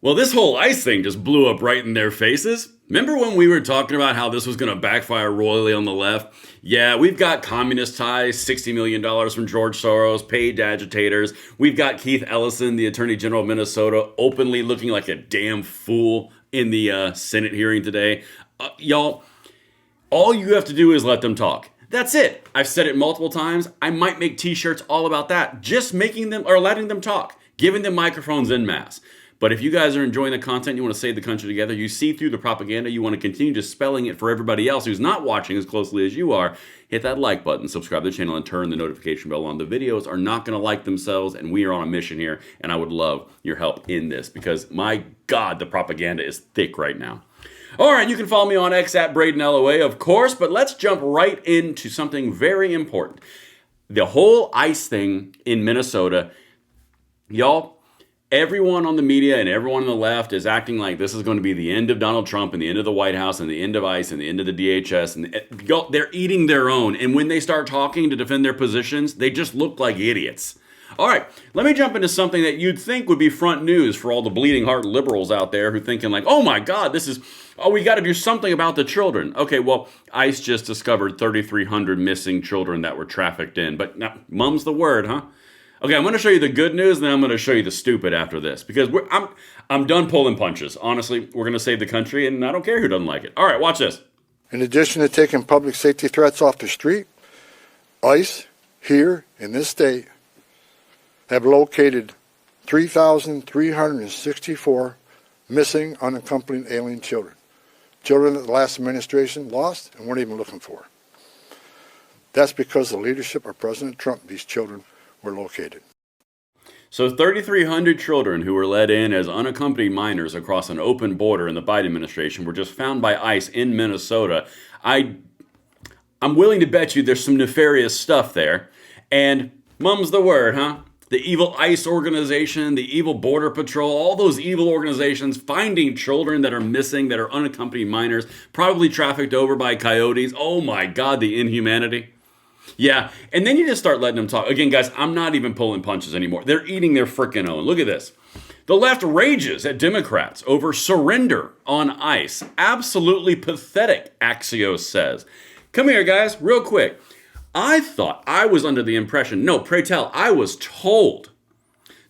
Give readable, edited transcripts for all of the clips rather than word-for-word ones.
Well, this whole ICE thing just blew up right in their faces. Remember when we were talking about how this was going to backfire royally on the left? Yeah, we've got communist ties, $60 million from George Soros, paid agitators. We've got Keith Ellison, the Attorney General of Minnesota, openly looking like a damn fool in the Senate hearing today. Y'all, all you have to do is let them talk. That's it. I've said it multiple times. I might make t-shirts all about that. Just making them or letting them talk, giving them microphones en masse. But if you guys are enjoying the content, you want to save the country together, you see through the propaganda, you want to continue dispelling it for everybody else who's not watching as closely as you are, hit that like button, subscribe to the channel, and turn the notification bell on. The videos are not going to like themselves, and we are on a mission here, and I would love your help in this because, my God, the propaganda is thick right now. All right, you can follow me on X at Braden LOA, of course, but let's jump right into something very important. The whole ICE thing in Minnesota, y'all, everyone on the media and everyone on the left is acting like this is going to be the end of Donald Trump and the end of the White House and the end of ICE and the end of the DHS. And they're eating their own. And when they start talking to defend their positions, they just look like idiots. All right, let me jump into something that you'd think would be front news for all the bleeding heart liberals out there who are thinking like, oh my God, we got to do something about the children. Okay, well, ICE just discovered 3,300 missing children that were trafficked in. But now, mum's the word, huh? Okay, I'm going to show you the good news, and then I'm going to show you the stupid after this. Because I'm done pulling punches. Honestly, we're going to save the country, and I don't care who doesn't like it. All right, watch this. In addition to taking public safety threats off the street, ICE, here in this state, have located 3,364 missing unaccompanied alien children. Children that the last administration lost and weren't even looking for. That's because the leadership of President Trump, these children were located. So 3,300 children who were let in as unaccompanied minors across an open border in the Biden administration were just found by ICE in Minnesota. I'm willing to bet you there's some nefarious stuff there. And mum's the word, huh? The evil ICE organization, the evil Border Patrol, all those evil organizations finding children that are missing, that are unaccompanied minors, probably trafficked over by coyotes. Oh my God, the inhumanity. Yeah, and then you just start letting them talk. Again, guys, I'm not even pulling punches anymore. They're eating their frickin' own. Look at this. The left rages at Democrats over surrender on ICE. Absolutely pathetic, Axios says. Come here, guys, real quick. I thought I was under the impression, no, pray tell, I was told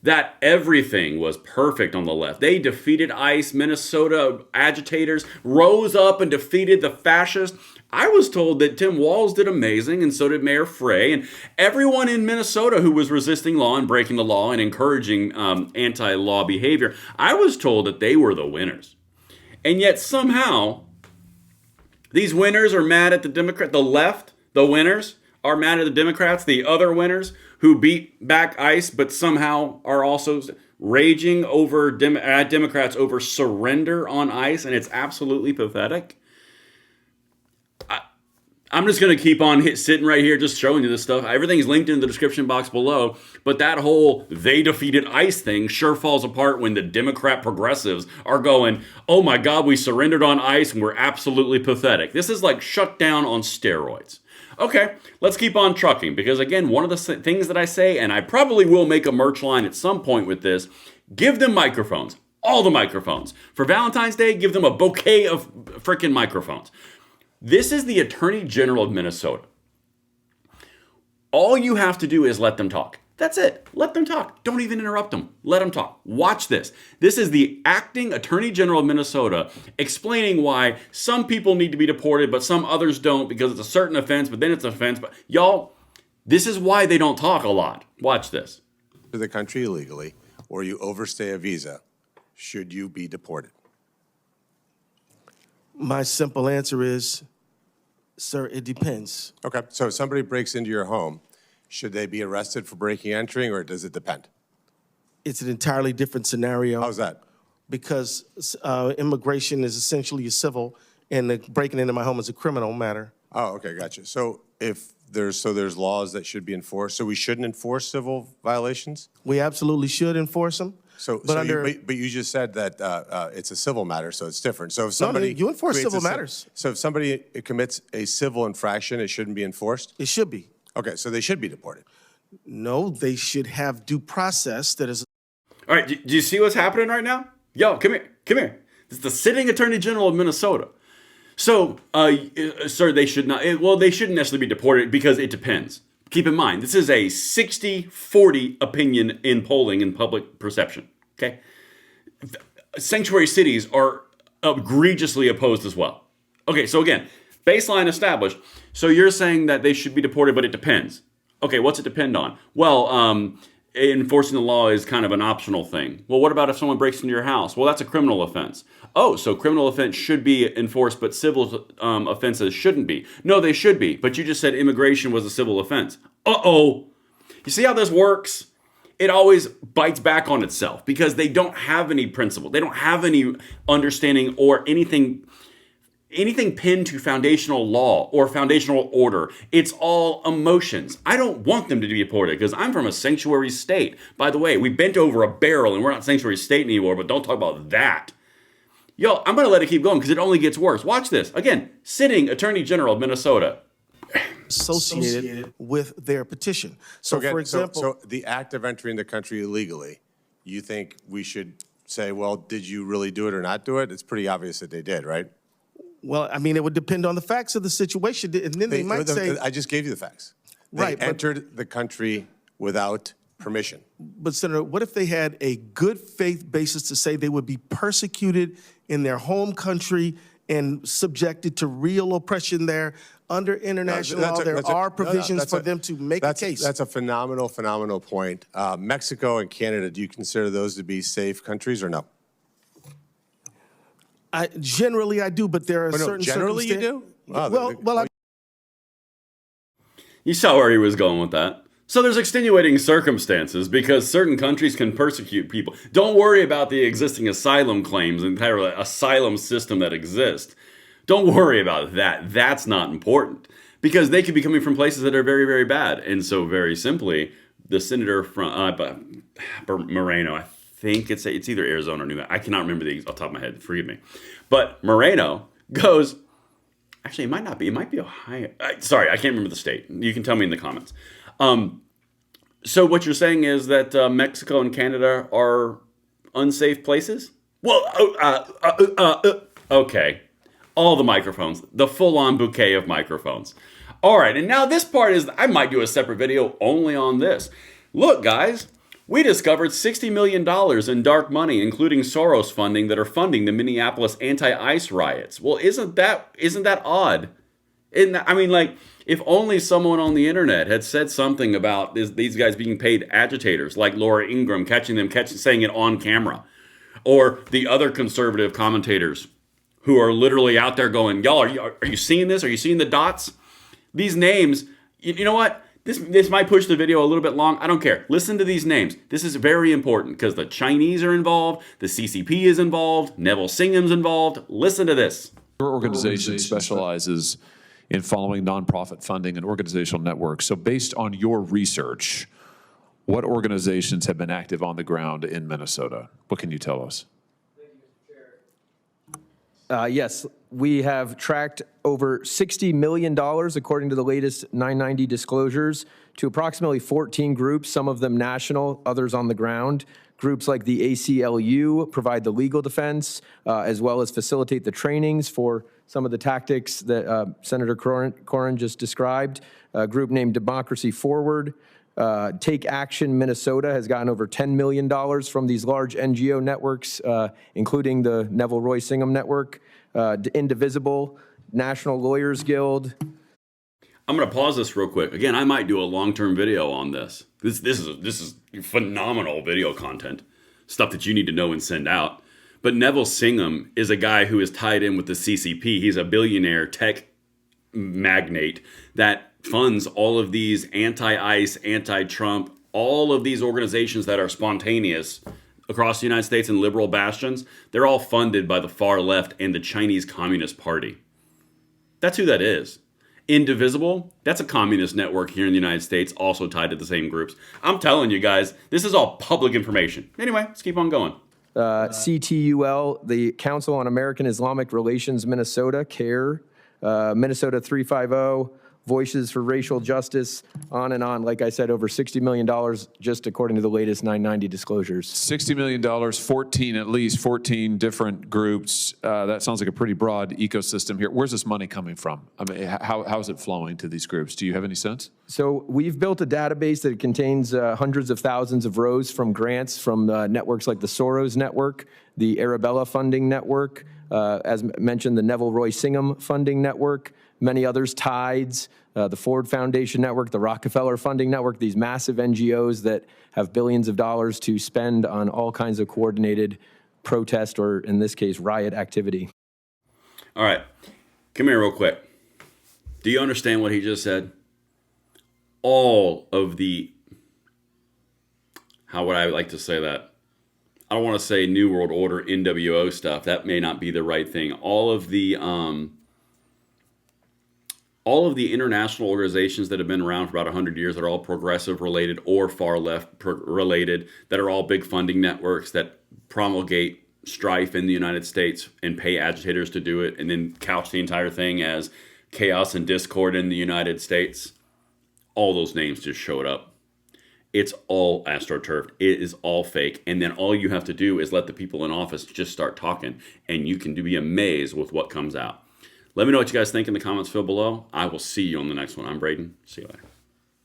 that everything was perfect on the left. They defeated ICE, Minnesota agitators, rose up and defeated the fascists. I was told that Tim Walz did amazing, and so did Mayor Frey, and everyone in Minnesota who was resisting law and breaking the law and encouraging anti-law behavior. I was told that they were the winners. And yet somehow, these winners are mad at the Democrat, the left, the winners, are mad at the Democrats, the other winners who beat back ICE, but somehow are also raging over Democrats over surrender on ICE, and it's absolutely pathetic. I'm just going to keep on sitting right here just showing you this stuff. Everything's linked in the description box below, but that whole they defeated ICE thing sure falls apart when the Democrat progressives are going, oh my God, we surrendered on ICE and we're absolutely pathetic. This is like shut down on steroids. Okay, let's keep on trucking because, again, one of the things that I say, and I probably will make a merch line at some point with this, give them microphones, all the microphones. For Valentine's Day, give them a bouquet of freaking microphones. This is the Attorney General of Minnesota. All you have to do is let them talk. That's it. Let them talk. Don't even interrupt them. Let them talk. Watch this. This is the acting Attorney General of Minnesota explaining why some people need to be deported, but some others don't because it's a certain offense, but then it's an offense. But y'all, this is why they don't talk a lot. Watch this. To the country illegally, or you overstay a visa, should you be deported? My simple answer is, sir, it depends. Okay, so if somebody breaks into your home, should they be arrested for breaking and entering, or does it depend? It's an entirely different scenario. How's that? Because immigration is essentially a civil, and the breaking into my home is a criminal matter. Oh, okay, gotcha. So if there's laws that should be enforced, so we shouldn't enforce civil violations? We absolutely should enforce them. But you just said that it's a civil matter, so it's different. So if somebody you enforce civil matters. So if somebody commits a civil infraction, it shouldn't be enforced? It should be. Okay, so they should be deported. No, they should have due process that is. All right, do you see what's happening right now? Yo, come here, come here. This is the sitting Attorney General of Minnesota. So, sir, they should not, well, they shouldn't necessarily be deported because it depends. Keep in mind, this is a 60-40 opinion in polling and public perception, okay? Sanctuary cities are egregiously opposed as well. Okay, so again, baseline established. So you're saying that they should be deported, but it depends. Okay, what's it depend on? Well, enforcing the law is kind of an optional thing. Well, what about if someone breaks into your house? Well, that's a criminal offense. Oh, so criminal offense should be enforced, but civil offenses shouldn't be. No, they should be, but you just said immigration was a civil offense. Uh-oh. You see how this works? It always bites back on itself because they don't have any principle. They don't have any understanding or anything pinned to foundational law or foundational order. It's all emotions. I don't want them to be deported because I'm from a sanctuary state. By the way, we bent over a barrel and we're not sanctuary state anymore, but don't talk about that. Yo, I'm going to let it keep going because it only gets worse. Watch this. Again, sitting Attorney General of Minnesota. Associated with their petition. So, again, for example, so the act of entering the country illegally, you think we should say, well, did you really do it or not do it? It's pretty obvious that they did, right? well, I mean, it would depend on the facts of the situation, and then they might say, I just gave you the facts. They Right, but- entered the country without permission. but Senator, what if they had a good faith basis to say they would be persecuted in their home country and subjected to real oppression there? Under international law, there are provisions for them to make a case. That's a phenomenal point. Mexico and Canada, do you consider those to be safe countries or no? Generally, I do, but there are certain generally you do? Well, You saw where he was going with that. So there's extenuating circumstances because certain countries can persecute people. Don't worry about the existing asylum claims and entire asylum system that exists. Don't worry about that. That's not important because they could be coming from places that are very, very bad. And so very simply, the senator from Moreno, I think it's either Arizona or New Mexico. I cannot remember the off the top of my head. Forgive me. But Moreno goes, actually, it might not be. It might be Ohio. Sorry, I can't remember the state. You can tell me in the comments. So what you're saying is that Mexico and Canada are unsafe places? Well, okay. All the microphones, the full-on bouquet of microphones. All right, and now this part is, I might do a separate video only on this. Look, guys, we discovered $60 million in dark money, including Soros funding, that are funding the Minneapolis anti-ICE riots. Well, isn't that odd? I mean, like, if only someone on the internet had said something about these guys being paid agitators, like Laura Ingraham, saying it on camera, or the other conservative commentators who are literally out there going, y'all, are you seeing this? Are you seeing the dots? These names, you know what? This might push the video a little bit long. I don't care. Listen to these names. This is very important because the Chinese are involved, the CCP is involved, Neville Singham's involved. Listen to this. Your organization specializes in following nonprofit funding and organizational networks. So based on your research, what organizations have been active on the ground in Minnesota? What can you tell us? Yes, we have tracked over $60 million, according to the latest 990 disclosures, to approximately 14 groups, some of them national, others on the ground. Groups like the ACLU provide the legal defense, as well as facilitate the trainings for some of the tactics that Senator Corrin just described. A group named Democracy Forward. Take Action Minnesota has gotten over $10 million from these large NGO networks, including the Neville Roy Singham Network, Indivisible, National Lawyers Guild. I'm going to pause this real quick. Again, I might do a long-term video on this. This is phenomenal video content, stuff that you need to know and send out. But Neville Singham is a guy who is tied in with the CCP. He's a billionaire tech magnate that funds all of these anti-ICE, anti-Trump, all of these organizations that are spontaneous across the United States and liberal bastions. They're all funded by the far left and the Chinese Communist Party. That's who that is. Indivisible, that's a communist network here in the United States, also tied to the same groups. I'm telling you guys, this is all public information. Anyway, let's keep on going. CTUL, the Council on American Islamic Relations Minnesota, CARE, Minnesota 350, Voices for Racial Justice, on and on. Like I said, over $60 million just according to the latest 990 disclosures. $60 million, 14, at least 14 different groups. That sounds like a pretty broad ecosystem here. Where's this money coming from? I mean, how is it flowing to these groups? Do you have any sense? So we've built a database that contains hundreds of thousands of rows from grants from networks like the Soros Network, the Arabella Funding Network, as mentioned, the Neville Roy Singham Funding Network, many others, Tides, the Ford Foundation Network, the Rockefeller Funding Network, these massive NGOs that have billions of dollars to spend on all kinds of coordinated protest, or in this case, riot activity. All right, come here real quick. Do you understand what he just said? All of the, how would I like to say that? I don't want to say New World Order, NWO stuff. That may not be the right thing. All of the international organizations that have been around for about 100 years that are all progressive related or far left related, that are all big funding networks that promulgate strife in the United States and pay agitators to do it, and then couch the entire thing as chaos and discord in the United States. All those names just showed up. It's all astroturfed. It is all fake. And then all you have to do is let the people in office just start talking, and you can be amazed with what comes out. Let me know what you guys think in the comments below. I will see you on the next one. I'm Braden. See you later.